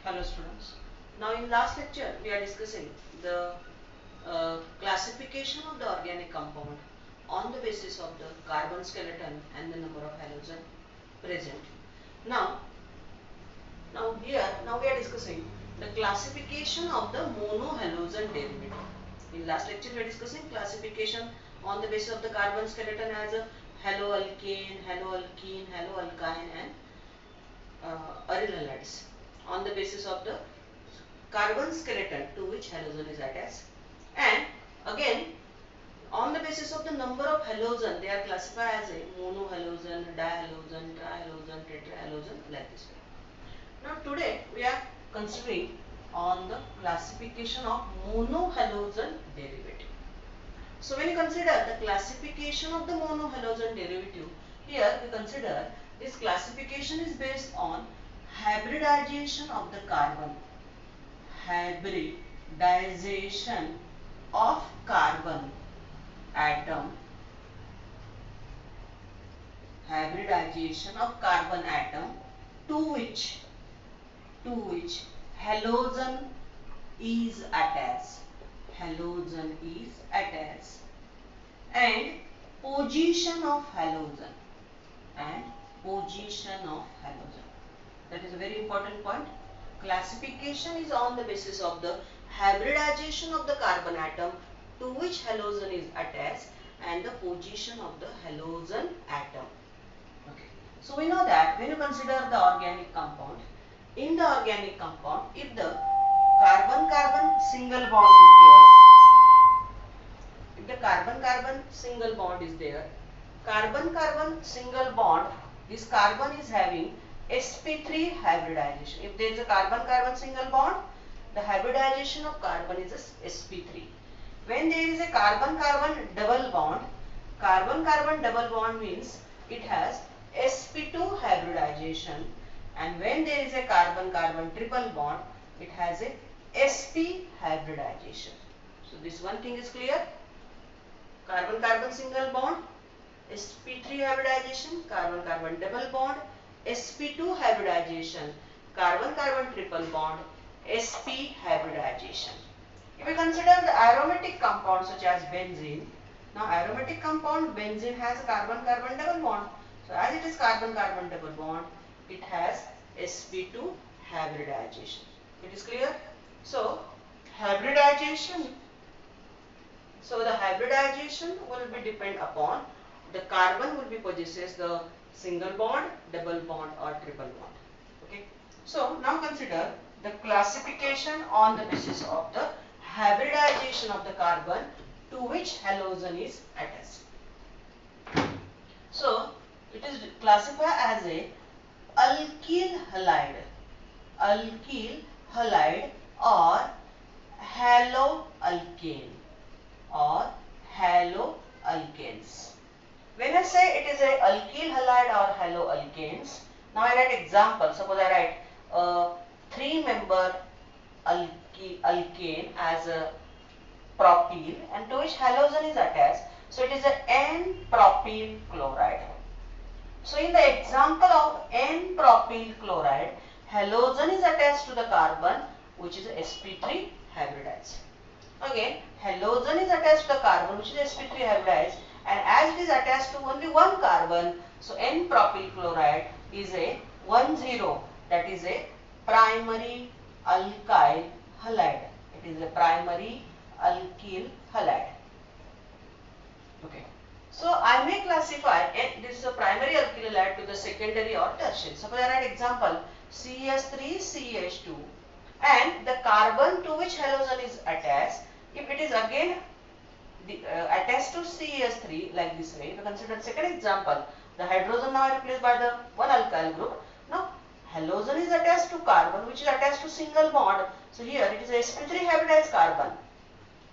Hello students. Now in last lecture we are discussing the classification of the organic compound on the basis of the carbon skeleton and the number of halogen present. Now, now we are discussing the classification of the monohalogen derivative. In last lecture we are discussing classification on the basis of the carbon skeleton as a haloalkane, haloalkene, haloalkyne and aryl halides on the basis of the carbon skeleton to which halogen is attached, and again on the basis of the number of halogen they are classified as a monohalogen, dihalogen, trihalogen, tetrahalogen, like this way. Now today we are considering on the classification of monohalogen derivative. So when you consider the classification of the monohalogen derivative, here we consider this classification is based on hybridization of the carbon, hybridization of carbon atom, hybridization of carbon atom to which halogen is attached, halogen is attached, and position of halogen, and position of halogen. That is a very important point. Classification is on the basis of the hybridization of the carbon atom to which halogen is attached and the position of the halogen atom. Okay. So we know that when you consider the organic compound, in the organic compound, if the carbon-carbon single bond is there, if the carbon-carbon single bond is there, carbon-carbon single bond, this carbon is having sp3 hybridization. If there is a carbon-carbon single bond, the hybridization of carbon is sp3. When there is a carbon-carbon double bond means it has sp2 hybridization, and when there is a carbon-carbon triple bond, it has a sp hybridization. So this one thing is clear. Carbon-carbon single bond, sp3 hybridization, carbon-carbon double bond, sp2 hybridization, carbon-carbon triple bond, sp hybridization. If we consider the aromatic compounds such as benzene, now aromatic compound benzene has a carbon-carbon double bond. So as it is carbon-carbon double bond, it has sp2 hybridization. It is clear? So hybridization. So the hybridization will be depend upon the carbon will be possesses the single bond, double bond or triple bond. Okay. So now consider the classification on the basis of the hybridization of the carbon to which halogen is attached. So it is classified as a alkyl halide or haloalkane or haloalkanes. When I say it is a alkyl halide or haloalkanes, now I write example. Suppose I write a 3-member alkane as a propyl and to which halogen is attached. So it is a N-propyl chloride. So in the example of N-propyl chloride, halogen is attached to the carbon which is sp3 hybridized. Again, halogen is attached to the carbon which is sp3 hybridized, and as it is attached to only one carbon, so N-propyl chloride is a 1,0, that is a primary alkyl halide. It is a primary alkyl halide. Okay. So I may classify this is a primary alkyl halide to the secondary or tertiary. Suppose I write example CH3CH2 and the carbon to which halogen is attached, if it is again attached to CH3 like this way, if you consider the second example, the hydrogen now replaced by the one alkyl group. Now halogen is attached to carbon which is attached to single bond. So here it is a sp3 hybridized carbon,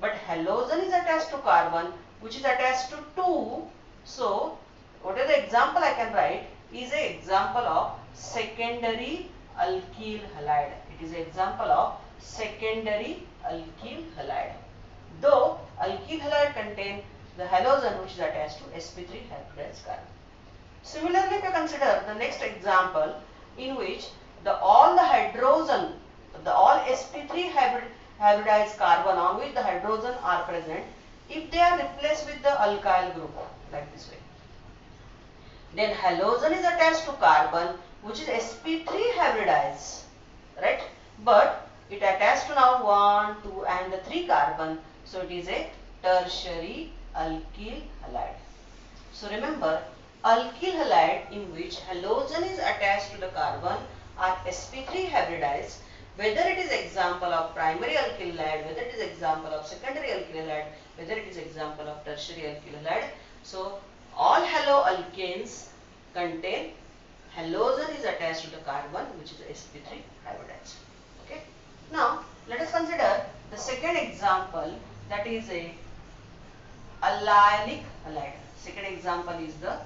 but halogen is attached to carbon which is attached to 2. So what is the example I can write is an example of secondary alkyl halide. It is an example of secondary alkyl halide. Though alkyl halide contain the halogen which is attached to sp3 hybridized carbon. Similarly, if you consider the next example in which all the hydrogen hybridized carbon on which the hydrogen are present, if they are replaced with the alkyl group, like this way, then halogen is attached to carbon which is sp3 hybridized, right? But it attached to now 1, 2 and the 3 carbon, so it is a tertiary alkyl halide. So remember, alkyl halide in which halogen is attached to the carbon are sp3 hybridized, whether it is example of primary alkyl halide, whether it is example of secondary alkyl halide, whether it is example of tertiary alkyl halide. So all haloalkanes contain halogen is attached to the carbon which is sp3 hybridized. Okay. Now let us consider the second example, that is a allylic halide. Second example is the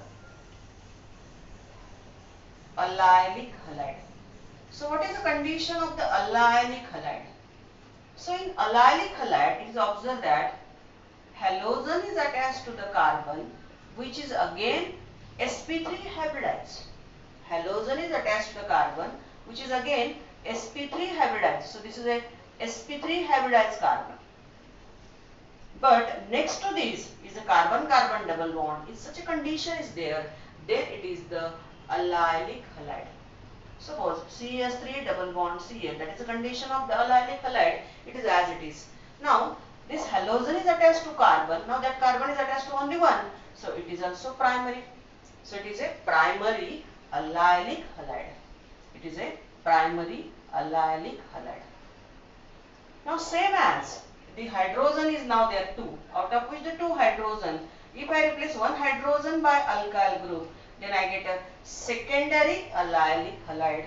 allylic halide. So what is the condition of the allylic halide? So in allylic halide, it is observed that halogen is attached to the carbon which is again sp3 hybridized. Halogen is attached to the carbon which is again sp3 hybridized. So this is a sp3 hybridized carbon. But next to this is a carbon-carbon double bond. If such a condition is there, then it is the allylic halide. Suppose CH3 double bond Cl, that is the condition of the allylic halide, it is as it is. Now this halogen is attached to carbon, now that carbon is attached to only one, so it is also primary. So it is a primary allylic halide. It is a primary allylic halide. Now same as the hydrogen is now there 2, out of which the 2 hydrogen, if I replace one hydrogen by alkyl group, then I get a secondary allylic halide.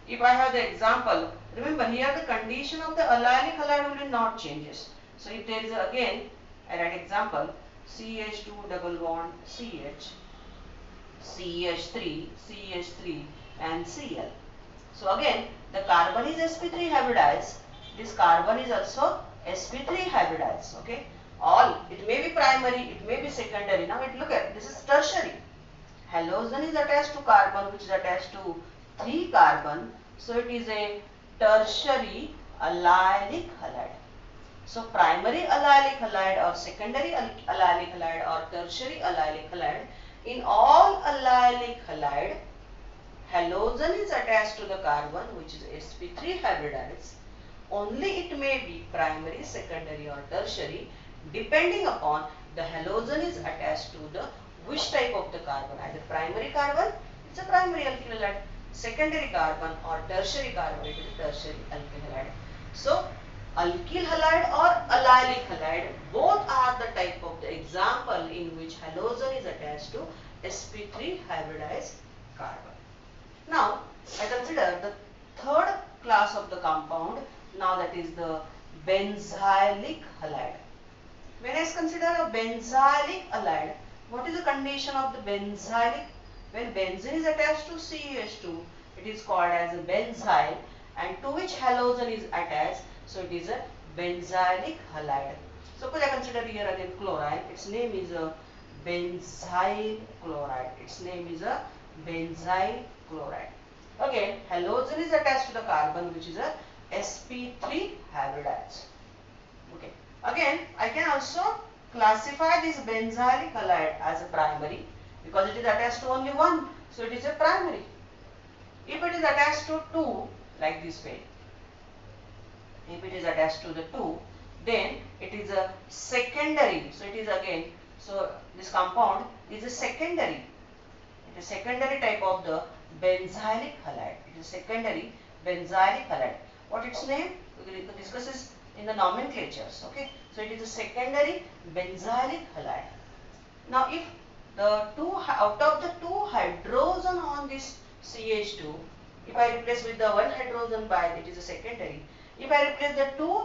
If I have the example, remember here the condition of the allylic halide will not changes. So if there is again, I write example, CH2 double bond CH, CH3, CH3 and Cl. So again the carbon is sp3 hybridized, this carbon is also sp3 hybridized. Okay, all, it may be primary, it may be secondary. Now look at, this is tertiary. Halogen is attached to carbon which is attached to 3 carbon, so it is a tertiary allylic halide. So primary allylic halide or secondary allylic halide or tertiary allylic halide, in all allylic halide, halogen is attached to the carbon which is sp3 hybridized. Only it may be primary, secondary or tertiary depending upon the halogen is attached to the which type of the carbon, either primary carbon, it's a primary alkyl halide, secondary carbon or tertiary carbon, it is a tertiary alkyl halide. So alkyl halide or allylic halide, both are the type of the example in which halogen is attached to sp3 hybridized carbon. Now I consider the third class of the compound, now that is the benzylic halide. When I consider a benzylic halide, what is the condition of the benzylic? When benzene is attached to CH2, it is called as a benzyl, and to which halogen is attached, so it is a benzylic halide. Suppose I consider here again chloride, its name is a benzyl chloride. Its name is a benzyl chloride. Again, halogen is attached to the carbon which is a sp3 hybridized. Okay. Again, I can also classify this benzylic halide as a primary because it is attached to only one, so it is a primary. If it is attached to 2, like this way, if it is attached to the 2, then it is a secondary. So it is again, so this compound is a secondary. It is secondary type of the benzylic halide. It is secondary benzylic halide. What its name? We will discuss this in the nomenclatures. Okay, so it is a secondary benzylic halide. Now if the out of the 2 hydrogen on this CH2, if I replace with the 1 hydrogen by, it is a secondary. If I replace the 2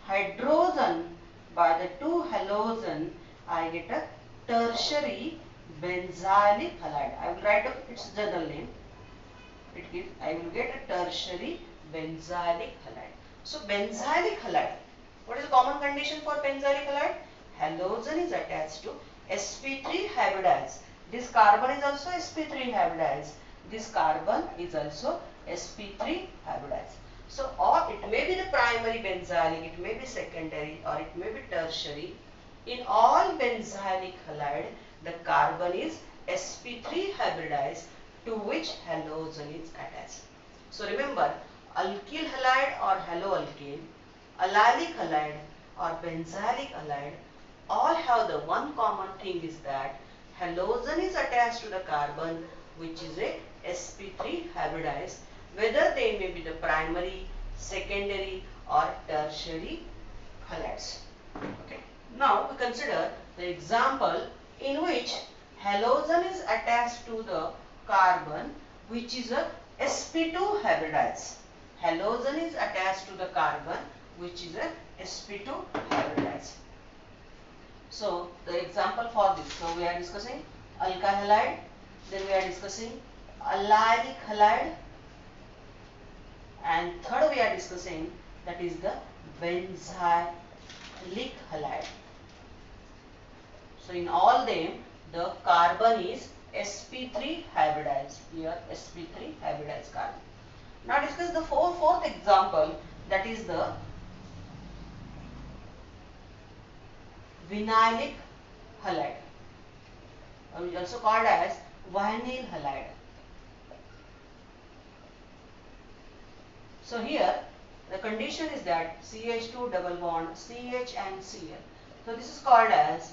hydrogen by the 2 halogen, I get a tertiary benzylic halide. I will write its general name. I will get a tertiary benzylic halide. So benzylic halide, what is the common condition for benzylic halide? Halogen is attached to sp3 hybridized. This carbon is also sp3 hybridized. This carbon is also sp3 hybridized. So, or it may be the primary benzylic, it may be secondary, or it may be tertiary. In all benzylic halide, the carbon is sp3 hybridized to which halogen is attached. So remember, alkyl halide or haloalkane, allylic halide or benzylic halide all have the one common thing is that halogen is attached to the carbon which is a sp3 hybridized, whether they may be the primary, secondary or tertiary halides. Okay. Now we consider the example in which halogen is attached to the carbon which is a sp2 hybridized. Halogen is attached to the carbon which is a sp2 hybridized. So the example for this, so we are discussing alkyl halide, then we are discussing allylic halide, and third we are discussing that is the benzylic halide. So in all them the carbon is sp3 hybridized. Here sp3 hybridized carbon. Now discuss the fourth example, that is the vinylic halide, which is also called as vinyl halide. So here the condition is that CH2 double bond CH and Cl. So this is called as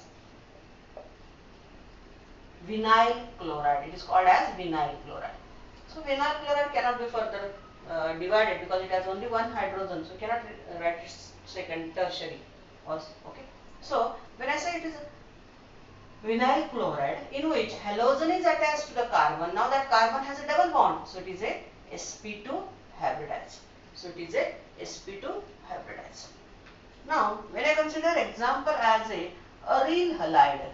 vinyl chloride. It is called as vinyl chloride. So vinyl chloride cannot be further divided because it has only one hydrogen. So we cannot write its second tertiary also. Okay. So when I say it is vinyl chloride in which halogen is attached to the carbon, now that carbon has a double bond. So it is a sp2 hybridized. So it is a sp2 hybridized. Now when I consider example as a aryl halide,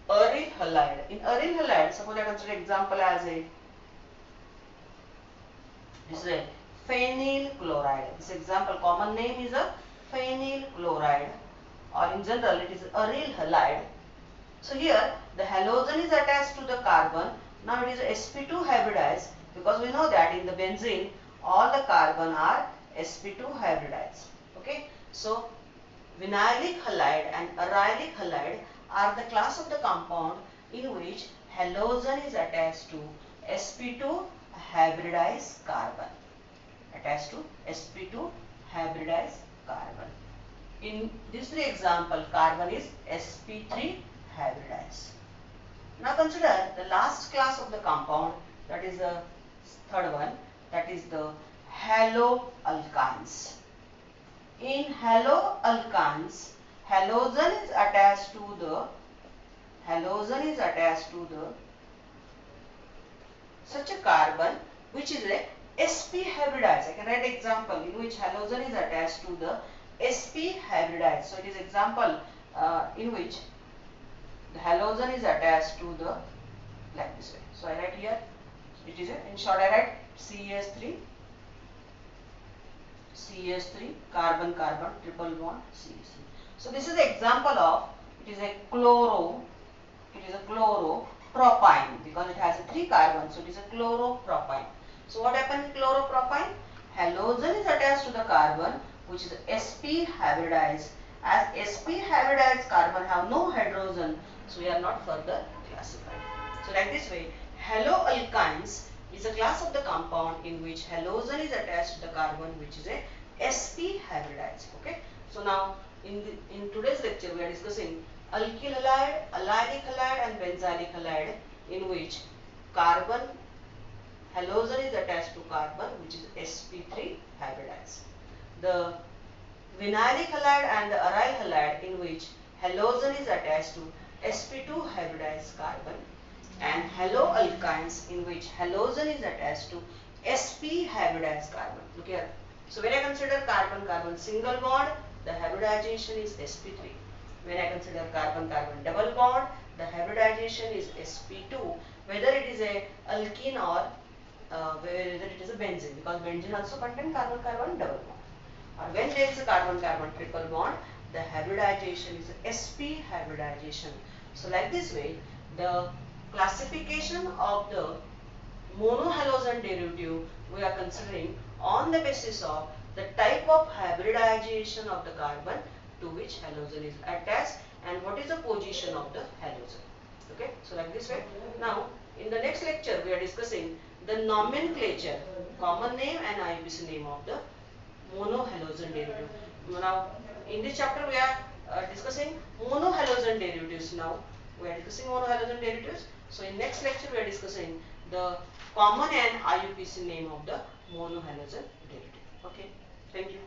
aryl halide. In aryl halide, suppose I consider example as this is a phenyl chloride. This example common name is a phenyl chloride, or in general it is aryl halide. So here the halogen is attached to the carbon. Now it is a sp2 hybridized because we know that in the benzene all the carbon are sp2 hybridized. Okay. So vinylic halide and arylic halide are the class of the compound in which halogen is attached to sp2 hybridized carbon. In these three examples, carbon is sp3 hybridized. Now consider the last class of the compound, that is the third one, that is the haloalkanes. In haloalkanes, halogen is attached to the such a carbon which is a sp hybridized. I can write example in which halogen is attached to the sp hybridized. So it is example in which the halogen is attached to the, like this way. So I write here, it is in short I write CH3 carbon triple bond CH3. So this is the example of, it is a chloropropyne because it has three carbons, so it is a chloropropyne. So what happens in chloropropyne? Halogen is attached to the carbon which is sp hybridized. As sp hybridized carbon have no hydrogen, so we are not further classified. So like this way, haloalkanes is a class of the compound in which halogen is attached to the carbon which is a sp hybridized. Okay. So now in today's lecture we are discussing alkyl halide, allylic halide and benzylic halide in which carbon halogen is attached to carbon which is sp3 hybridized. The vinylic halide and the aryl halide in which halogen is attached to sp2 hybridized carbon, and haloalkanes in which halogen is attached to sp hybridized carbon. Look here. So when I consider carbon single bond, the hybridization is sp3. When I consider carbon double bond, the hybridization is sp2, whether it is a alkene or whether it is a benzene, because benzene also contains carbon double bond. Or when there is a carbon triple bond, the hybridization is sp hybridization. So like this way, the classification of the monohalogen derivative we are considering on the basis of the type of hybridization of the carbon to which halogen is attached and what is the position of the halogen. Okay, so like this way. Now, in the next lecture, we are discussing the nomenclature, common name and IUPAC name of the monohalogen derivative. Now, in this chapter, we are discussing monohalogen derivatives. Now, we are discussing monohalogen derivatives. So, in next lecture, we are discussing the common and IUPAC name of the monohalogen derivative. Okay, thank you.